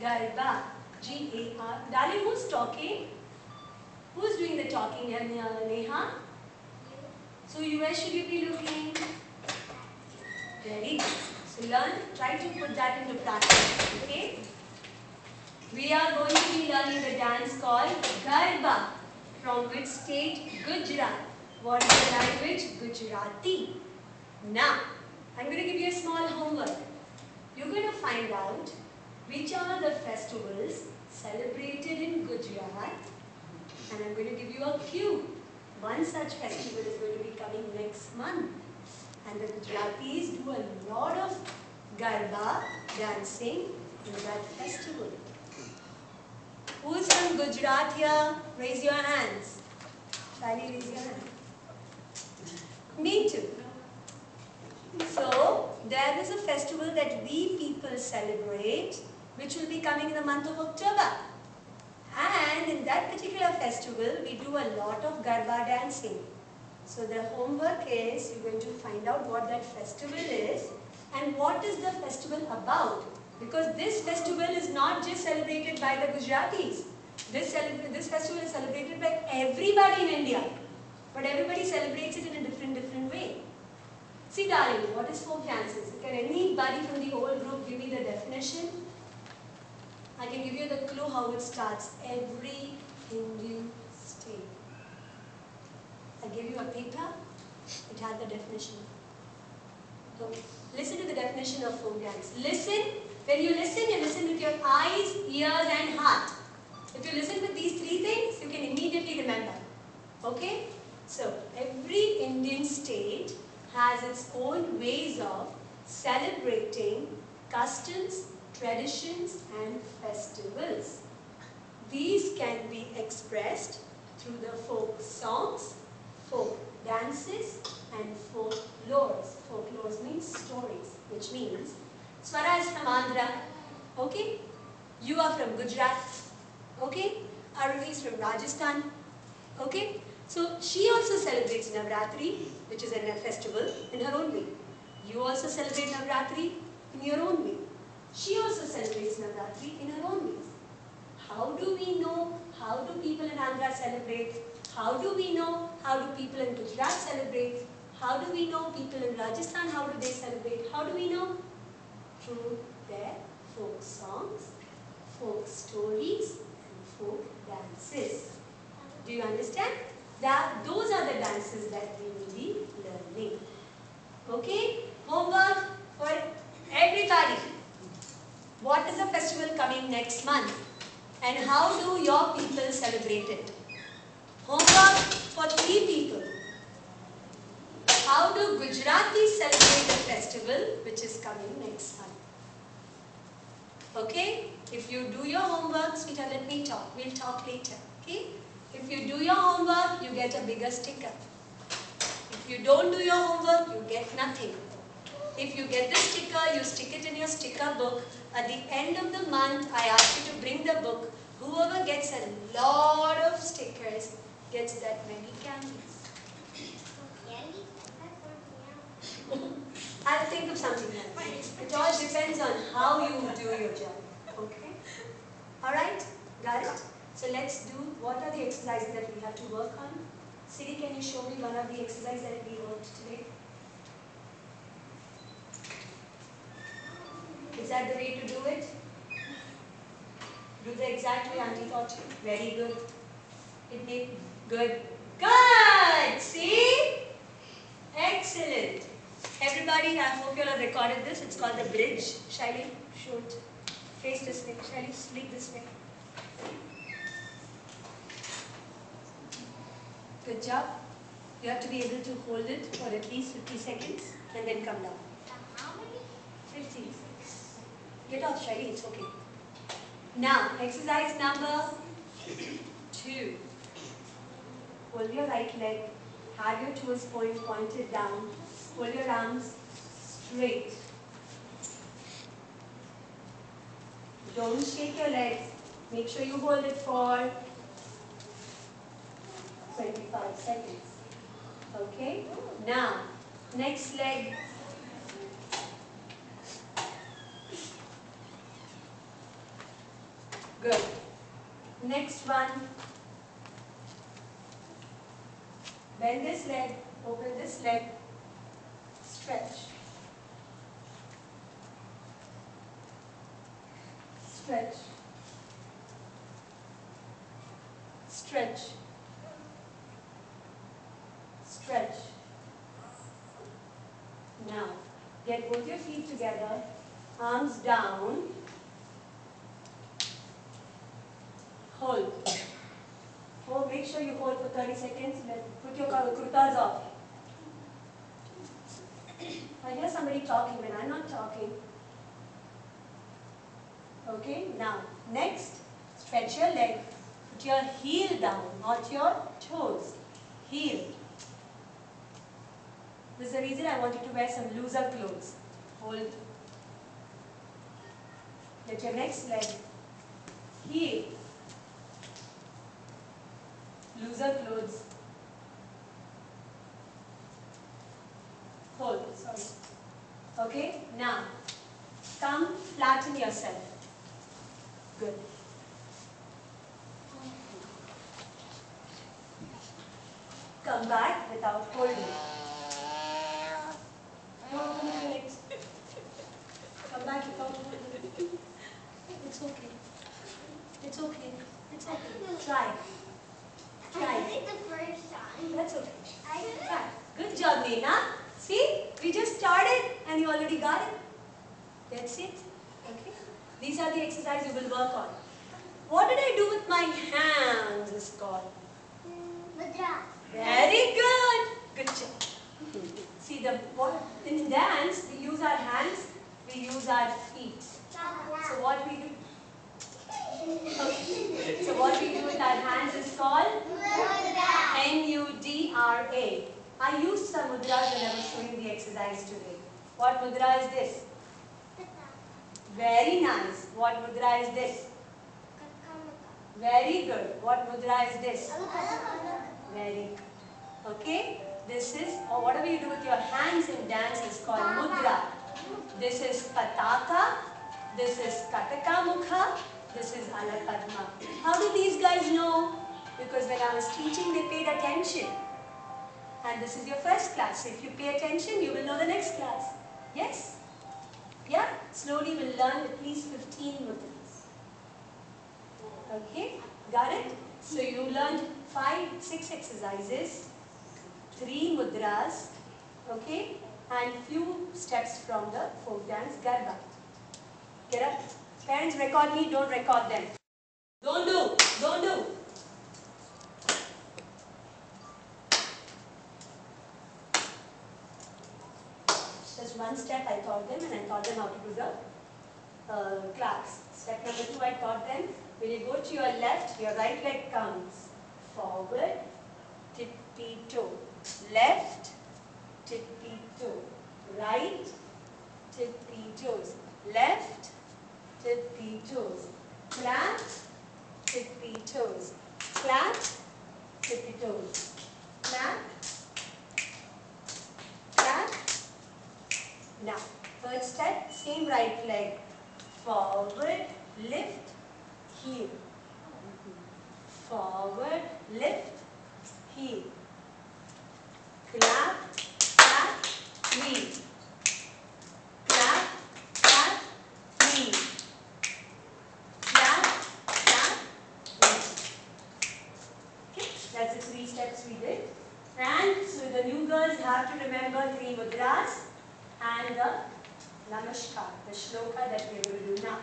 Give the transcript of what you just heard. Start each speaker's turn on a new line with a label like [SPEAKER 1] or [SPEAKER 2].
[SPEAKER 1] Garba. G-A-R. Darling, who's talking? Who's doing the talking here, Neha? So where should you be looking? Very good. So learn, try to put that into practice. Okay? We are going to be learning the dance called Garba. From which state? Gujarat. What is the language? Gujarati. Now, I'm going to give you a small homework. You're going to find out which are the festivals celebrated in Gujarat, and I'm going to give you a cue. One such festival is going to be coming next month, and the Gujaratis do a lot of Garba dancing in that festival. Who is from Gujarat here? Raise your hands. Shali, raise your hand. Me too. So, there is a festival that we people celebrate, which will be coming in the month of October. And in that particular festival, we do a lot of Garba dancing. So the homework is, you're going to find out what that festival is and what is the festival about. Because this festival is not just celebrated by the Gujaratis. This festival is celebrated by everybody in India. But everybody celebrates it in a different way. See darling, what is folk dances? Can anybody from the whole group give me the definition? I can give you the clue how it starts. Every Indian state. I give you a paper, it has the definition. So, listen to the definition of folk dance. Listen, when you listen with your eyes, ears and heart. If you listen with these three things, you can immediately remember. Okay? So, every Indian state has its own ways of celebrating customs, traditions and festivals. These can be expressed through the folk songs, folk dances and folklores. Folklores means stories, which means Swara is from Andhra, okay? You are from Gujarat, okay? Aruvi is from Rajasthan, okay? So she also celebrates Navratri, which is a festival, in her own way. You also celebrate Navratri in your own way. She also celebrates Navratri in her own ways. How do we know how do people in Andhra celebrate? How do we know how do people in Gujarat celebrate? How do we know people in Rajasthan, how do they celebrate? How do we know? Through their folk songs, folk stories and folk dances. Do you understand? Those are the dances that we will be learning. Okay? Homework for everybody. What is the festival coming next month? And how do your people celebrate it? Homework for 3 people. How do Gujaratis celebrate the festival which is coming next month? Okay? If you do your homework, sweetheart, let me talk. We'll talk later. Okay? If you do your homework, you get a bigger sticker. If you don't do your homework, you get nothing. If you get the sticker, you stick it in your sticker book. At the end of the month, I ask you to bring the book. Whoever gets a lot of stickers gets that many candies. I'll think of something else. It all depends on how you do your job. Okay? Alright? Got it? So let's do, what are the exercises that we have to work on? Siri, can you show me one of the exercises that we worked today? Is that the way to do it? Do the exact way Auntie taught you. Very good. It made good. Good! See? Excellent. Everybody, I hope you all have recorded this. It's called the bridge. Shaili, shoot. Face this way. Shaili, sleep this way. Good job. You have to be able to hold it for at least 50 seconds and then come down.
[SPEAKER 2] How many?
[SPEAKER 1] 50. Get off, Shaili. It's okay. Now, exercise number 2. Hold your right leg. Have your toes pointed down. Hold your arms straight. Don't shake your legs. Make sure you hold it for 25 seconds. Okay? Now, next leg. Good. Next one. Bend this leg, open this leg, stretch. Stretch. Stretch. Stretch. Now, get both your feet together, arms down. Hold. Hold. Make sure you hold for 30 seconds. Put your kurtas off. I hear somebody talking when I'm not talking. Okay, now, next, stretch your leg. Put your heel down, not your toes. Heel. This is the reason I want you to wear some looser clothes. Hold. Get your next leg. Heel. Looser clothes. Hold, sorry. Okay, now, come flatten yourself. Good. Come back without holding. Don't open your legs. Come back without holding. It's okay. It's okay. It's okay. Try. Try.
[SPEAKER 2] I think the first time.
[SPEAKER 1] That's okay.
[SPEAKER 2] I
[SPEAKER 1] Try. Good job, Neena. See, we just started and you already got it. That's it. Okay. These are the exercises you will work on. What did I do with my hands is called?
[SPEAKER 2] Mudra.
[SPEAKER 1] Very good. Good job. See, in dance, we use our hands, we use our feet. So what we do? Okay. So what we do with our hands is called
[SPEAKER 2] Mudra.
[SPEAKER 1] Mudra. I used some mudras when I was showing the exercise today. What mudra is this? Very nice. What mudra is this? Very good. What mudra is this? Very good. Okay? This is, or whatever you do with your hands in dance is called mudra. This is pataka. This is kataka mukha. This is alapadma. How do these guys know? Because when I was teaching, they paid attention. And this is your first class. If you pay attention, you will know the next class. Yes? Yeah? Slowly we'll learn at least 15 mudras. Okay? Got it? So you learned 6 exercises, 3 mudras, okay? And few steps from the folk dance Garba. Get up. Parents, record me, don't record them. Don't do. Don't do. Just one step I taught them and I taught them how to do the claps. Step number 2 I taught them. When you go to your left, your right leg comes forward, tippy toe. Left, tippy toe. Right, tippy toes. Left, tippy toes. Clap, tippy toes. Clap, tippy toes. Clap, clap. Now, third step, same right leg. Forward, lift, heel. Forward, lift, heel. Clap, clap, knee. Clap, clap, knee. Clap, clap, knee. Okay, that's the 3 steps we did. And so the new girls have to remember 3 mudras and the namaskar, the shloka that we are going to do now.